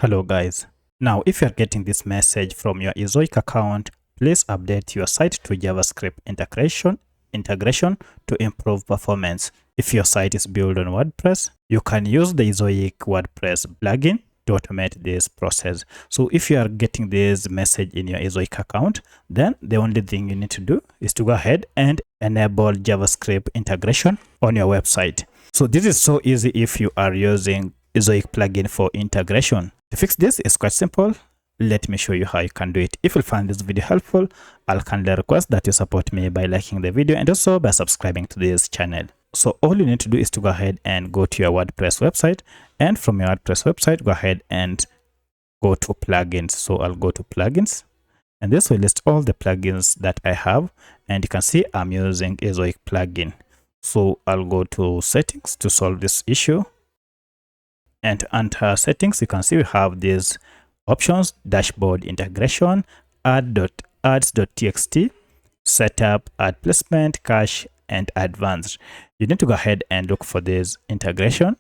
Hello guys. Now if you are getting this message from your Ezoic account, please update your site to JavaScript integration to improve performance. If your site is built on WordPress, you can use the Ezoic WordPress plugin to automate this process. So if you are getting this message in your Ezoic account, then the only thing you need to do is to go ahead and enable JavaScript integration on your website. So this is so easy if you are using Ezoic plugin for integration. To fix this is quite simple. Let me show you how you can do it. If you find this video helpful, I'll kindly request that you support me by liking the video and also by subscribing to this channel. So all you need to do is to go ahead and go to your WordPress website, and from your WordPress website, go ahead and go to plugins. So I'll go to plugins, and this will list all the plugins that I have, and you can see I'm using Ezoic plugin. So I'll go to settings to solve this issue. And under settings, you can see we have these options: dashboard integration, ads.txt, setup, ad placement, cache, and advanced. You need to go ahead and look for this integration.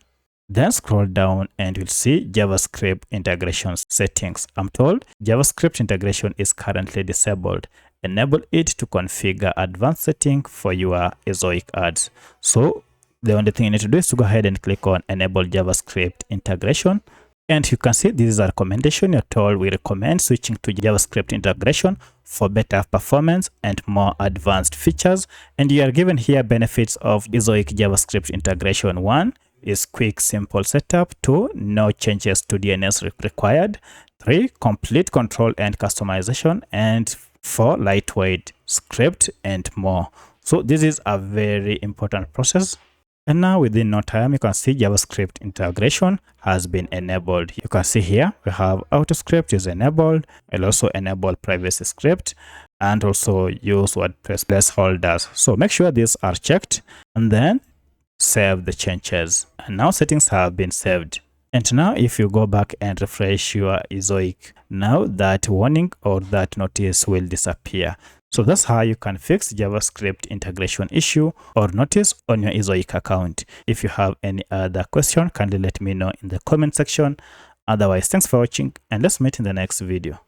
Then scroll down and you'll see JavaScript integration settings. I'm told JavaScript integration is currently disabled. Enable it to configure advanced setting for your Ezoic ads. So the only thing you need to do is to go ahead and click on enable JavaScript integration. And you can see this is a recommendation. You're told we recommend switching to JavaScript integration for better performance and more advanced features. And you are given here benefits of Ezoic JavaScript integration. 1 is quick, simple setup. 2, no changes to DNS required. 3, complete control and customization. And 4, lightweight script and more. So this is a very important process. And now within no time, you can see JavaScript integration has been enabled. You can see here we have AutoScript is enabled. I'll also enable privacy script and also use WordPress placeholders. So make sure these are checked and then save the changes. And now settings have been saved. And now if you go back and refresh your Ezoic, now that warning or that notice will disappear. So that's how you can fix JavaScript integration issue or notice on your Ezoic account. If you have any other question, kindly let me know in the comment section. Otherwise, thanks for watching and let's meet in the next video.